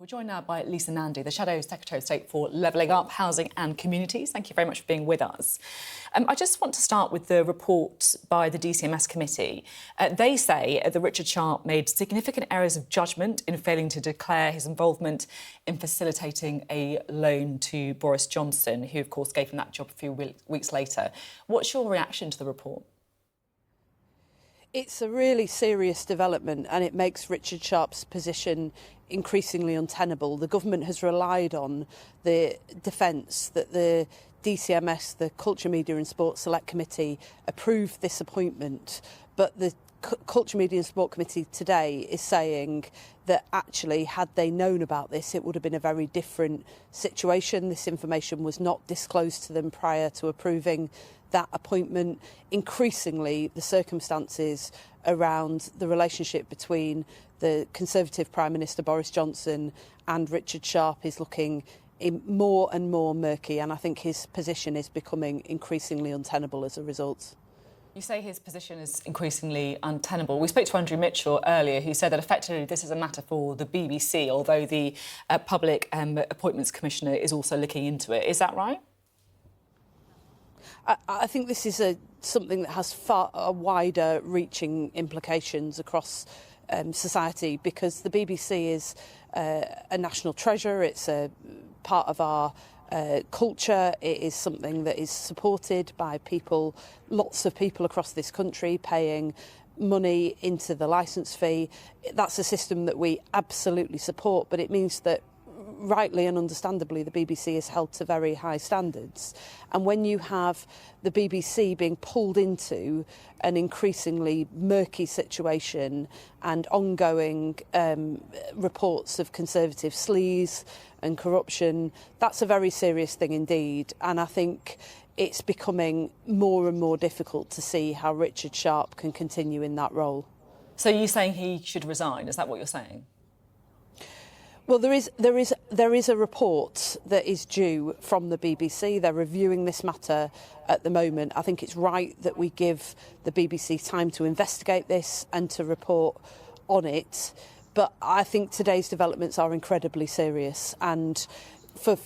We're joined now by Lisa Nandy, the Shadow Secretary of State for Levelling Up, Housing and Communities. Thank you very much for being with us. I just want to start with the report by the DCMS committee. They say that Richard Sharp made significant errors of judgment in failing to declare his involvement in facilitating a loan to Boris Johnson, who, of course, gave him that job a few weeks later. What's your reaction to the report? It's a really serious development and it makes Richard Sharp's position increasingly untenable. The government has relied on the defence that the DCMS, the Culture, Media and Sport Select Committee, approved this appointment, but the Culture, Media and Sport Committee today is saying that actually, had they known about this, it would have been a very different situation. This information was not disclosed to them prior to approving that appointment. Increasingly, the circumstances around the relationship between the Conservative Prime Minister Boris Johnson and Richard Sharp is looking more and more murky, and I think his position is becoming increasingly untenable as a result. You say his position is increasingly untenable. We spoke to Andrew Mitchell earlier, who said that effectively this is a matter for the BBC, although the Public Appointments Commissioner is also looking into it. Is that right? I think this is something that has far wider reaching implications across society, because the BBC is a national treasure. It's a part of our culture. It is something that is supported by people, lots of people across this country paying money into the licence fee. That's a system that we absolutely support, but it means that rightly and understandably the BBC is held to very high standards. And when you have the BBC being pulled into an increasingly murky situation and ongoing reports of Conservative sleaze and corruption, that's a very serious thing indeed. And I think it's becoming more and more difficult to see how Richard Sharp can continue in that role. So you're saying he should resign? Is that what you're saying? Well, there is a report that is due from the BBC. They're reviewing this matter at the moment. I think it's right that we give the BBC time to investigate this and to report on it. But I think today's developments are incredibly serious, and for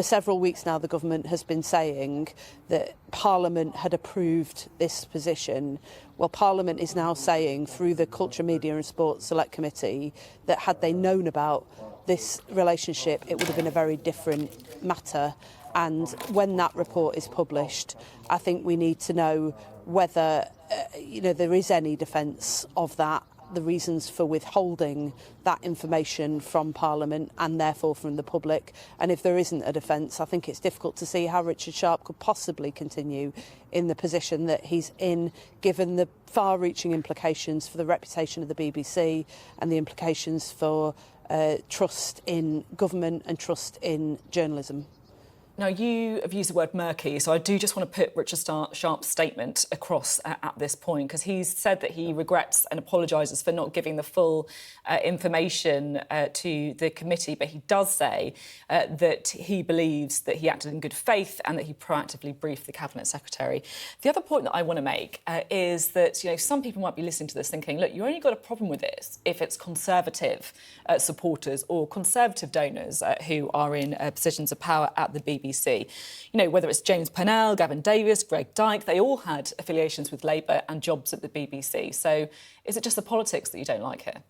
several weeks now the government has been saying that Parliament had approved this position. Well, Parliament is now saying through the Culture, Media and Sport Select Committee that had they known about this relationship, it would have been a very different matter. And when that report is published, I think we need to know whether there is any defence of that, the reasons for withholding that information from Parliament and therefore from the public. And if there isn't a defence, I think it's difficult to see how Richard Sharp could possibly continue in the position that he's in, given the far-reaching implications for the reputation of the BBC and the implications for trust in government and trust in journalism. Now, you have used the word murky, so I do just want to put Richard Sharp's statement across at this point, because he's said that he regrets and apologises for not giving the full information to the committee, but he does say that he believes that he acted in good faith and that he proactively briefed the Cabinet Secretary. The other point that I want to make is that, some people might be listening to this thinking, look, you only got a problem with this if it's Conservative supporters or Conservative donors who are in positions of power at the BBC. Whether it's James Purnell, Gavin Davies, Greg Dyke, they all had affiliations with Labour and jobs at the BBC. So is it just the politics that you don't like here?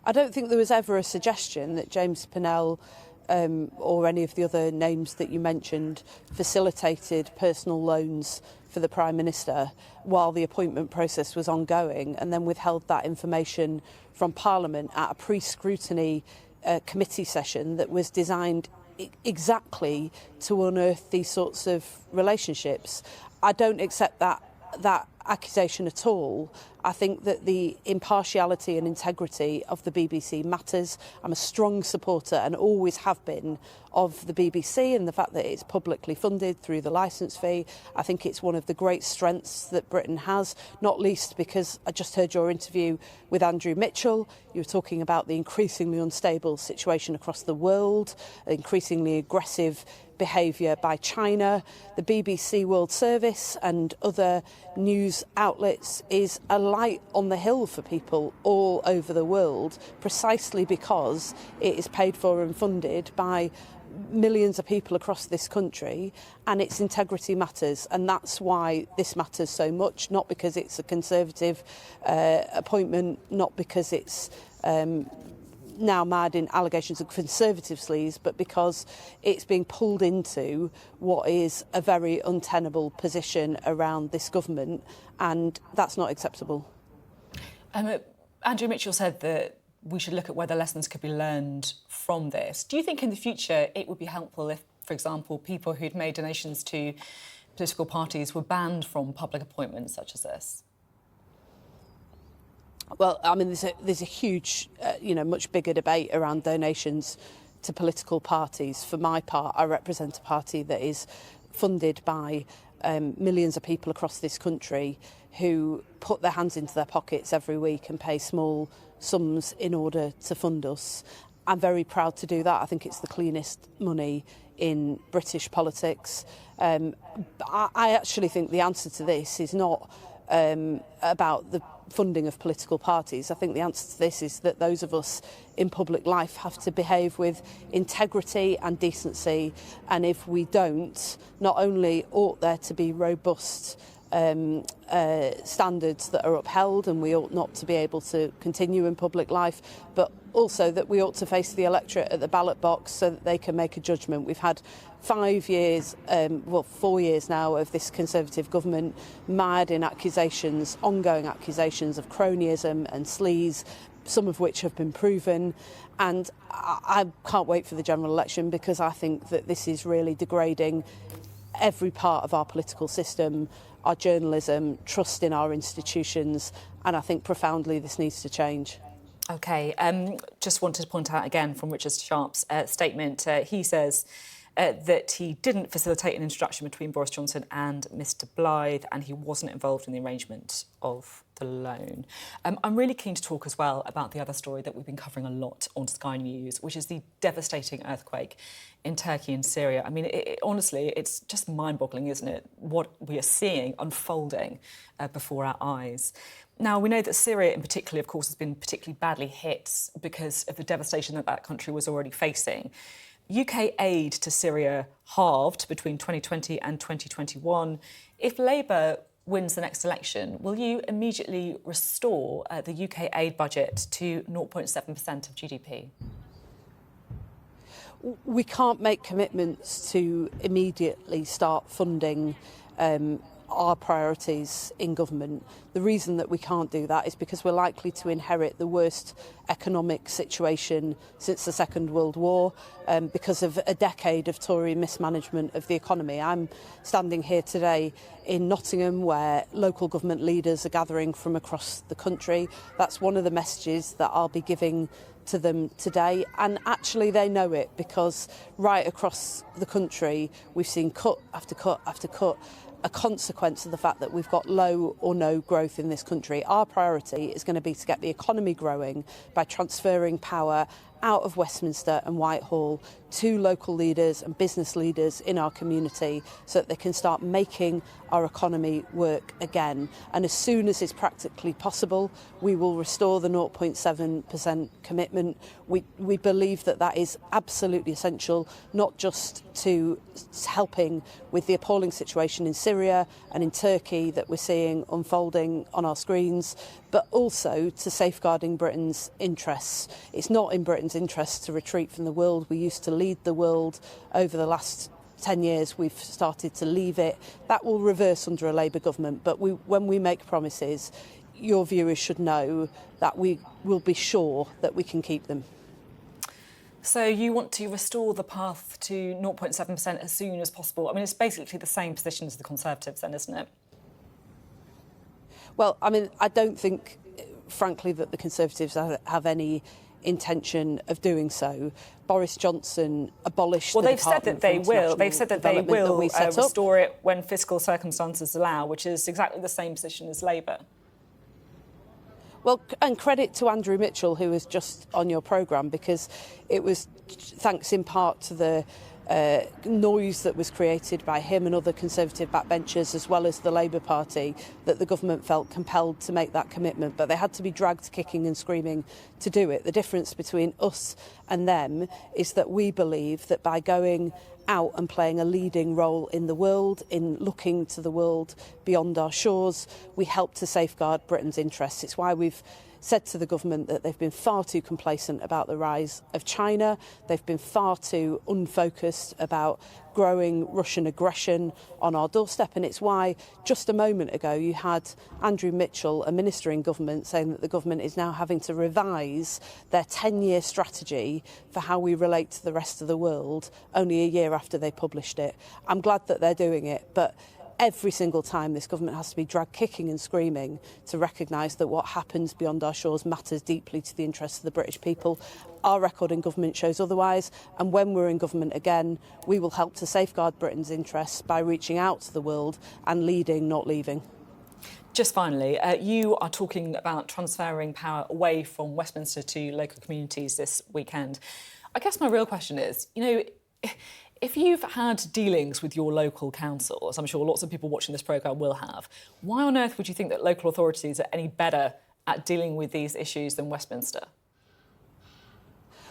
I don't think there was ever a suggestion that James Purnell or any of the other names that you mentioned facilitated personal loans for the Prime Minister while the appointment process was ongoing, and then withheld that information from Parliament at a pre-scrutiny committee session that was designed exactly to unearth these sorts of relationships. I don't accept that accusation at all. I think that the impartiality and integrity of the BBC matters. I'm a strong supporter and always have been of the BBC and the fact that it's publicly funded through the licence fee. I think it's one of the great strengths that Britain has, not least because I just heard your interview with Andrew Mitchell. You were talking about the increasingly unstable situation across the world, increasingly aggressive behaviour by China. The BBC World Service and other news outlets is a light on the hill for people all over the world, precisely because it is paid for and funded by millions of people across this country, and its integrity matters, and that's why this matters so much, not because it's a Conservative appointment, not because it's now mad in allegations of Conservative sleaze, but because it's being pulled into what is a very untenable position around this government, and that's not acceptable. Andrew Mitchell said that we should look at whether lessons could be learned from this. Do you think in the future it would be helpful if, for example, people who'd made donations to political parties were banned from public appointments such as this? Well, I mean, there's a huge, much bigger debate around donations to political parties. For my part, I represent a party that is funded by millions of people across this country who put their hands into their pockets every week and pay small sums in order to fund us. I'm very proud to do that. I think it's the cleanest money in British politics. I actually think the answer to this is not about the funding of political parties. I think the answer to this is that those of us in public life have to behave with integrity and decency, and if we don't, not only ought there to be robust standards that are upheld, and we ought not to be able to continue in public life, but also that we ought to face the electorate at the ballot box so that they can make a judgment. We've had 4 years now of this Conservative government mired in accusations, ongoing accusations of cronyism and sleaze, some of which have been proven. And I can't wait for the general election, because I think that this is really degrading every part of our political system, our journalism, trust in our institutions, and I think profoundly this needs to change. OK, just wanted to point out again from Richard Sharp's statement, he says that he didn't facilitate an introduction between Boris Johnson and Mr Blyth, and he wasn't involved in the arrangement of the loan. I'm really keen to talk as well about the other story that we've been covering a lot on Sky News, which is the devastating earthquake in Turkey and Syria. I mean, honestly, it's just mind-boggling, isn't it, what we are seeing unfolding before our eyes. Now, we know that Syria in particular, of course, has been particularly badly hit because of the devastation that that country was already facing. UK aid to Syria halved between 2020 and 2021. If Labour wins the next election, will you immediately restore the UK aid budget to 0.7% of GDP? We can't make commitments to immediately start funding our priorities in government. The reason that we can't do that is because we're likely to inherit the worst economic situation since the Second World War, because of a decade of Tory mismanagement of the economy. I'm standing here today in Nottingham, where local government leaders are gathering from across the country. That's one of the messages that I'll be giving to them today, and actually they know it, because right across the country we've seen cut after cut after cut, a consequence of the fact that we've got low or no growth in this country. Our priority is going to be to get the economy growing by transferring power out of Westminster and Whitehall to local leaders and business leaders in our community so that they can start making our economy work again. And as soon as it's practically possible, we will restore the 0.7% commitment. We believe that that is absolutely essential, not just to helping with the appalling situation in Syria and in Turkey that we're seeing unfolding on our screens, but also to safeguarding Britain's interests. It's not in Britain's interest to retreat from the world. We used to lead the world. Over the last 10 years, we've started to leave it. That will reverse under a Labour government. But when we make promises, your viewers should know that we will be sure that we can keep them. So you want to restore the path to 0.7% as soon as possible. I mean, it's basically the same position as the Conservatives then, isn't it? Well, I mean, I don't think, frankly, that the Conservatives have any intention of doing so. Boris Johnson abolished the Department for International They've said that they will restore it when fiscal circumstances allow, which is exactly the same position as Labour. Well, and credit to Andrew Mitchell, who was just on your programme, because it was thanks in part to the noise that was created by him and other Conservative backbenchers, as well as the Labour Party, that the government felt compelled to make that commitment. But they had to be dragged kicking and screaming to do it. The difference between us and them is that we believe that by going out and playing a leading role in the world, in looking to the world beyond our shores, we help to safeguard Britain's interests. It's why we've said to the government that they've been far too complacent about the rise of China. They've been far too unfocused about growing Russian aggression on our doorstep. And it's why just a moment ago you had Andrew Mitchell, a minister in government, saying that the government is now having to revise their 10-year strategy for how we relate to the rest of the world only a year after they published it. I'm glad that they're doing it, but every single time this government has to be dragged kicking and screaming to recognise that what happens beyond our shores matters deeply to the interests of the British people. Our record in government shows otherwise, and when we're in government again, we will help to safeguard Britain's interests by reaching out to the world and leading, not leaving. Just finally, you are talking about transferring power away from Westminster to local communities this weekend. I guess my real question is, if you've had dealings with your local council, as I'm sure lots of people watching this programme will have, why on earth would you think that local authorities are any better at dealing with these issues than Westminster?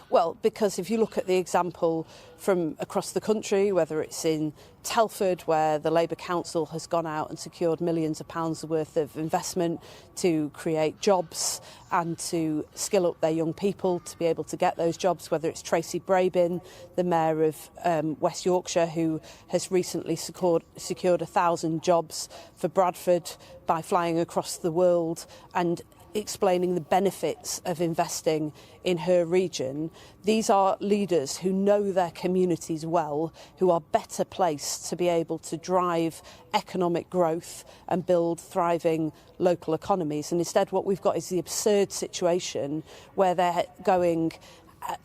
Well, because if you look at the example from across the country, whether it's in Telford, where the Labour Council has gone out and secured millions of pounds worth of investment to create jobs and to skill up their young people to be able to get those jobs, whether it's Tracy Brabin, the Mayor of West Yorkshire, who has recently secured 1,000 jobs for Bradford by flying across the world and explaining the benefits of investing in her region. These are leaders who know their communities well, who are better placed to be able to drive economic growth and build thriving local economies. And instead what we've got is the absurd situation where they're going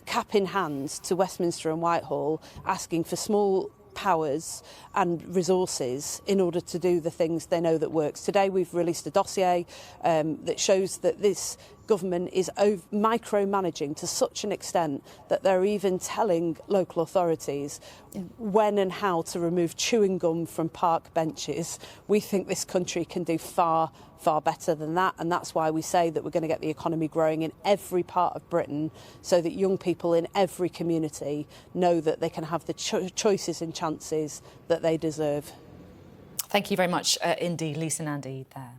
cap in hand to Westminster and Whitehall asking for small powers and resources in order to do the things they know that works. Today we've released a dossier that shows that this government is micromanaging to such an extent that they're even telling local authorities when and how to remove chewing gum from park benches. We think this country can do far better than that, and that's why we say that we're going to get the economy growing in every part of Britain so that young people in every community know that they can have the choices and chances that they deserve. Thank you very much indeed, Lisa Nandy there.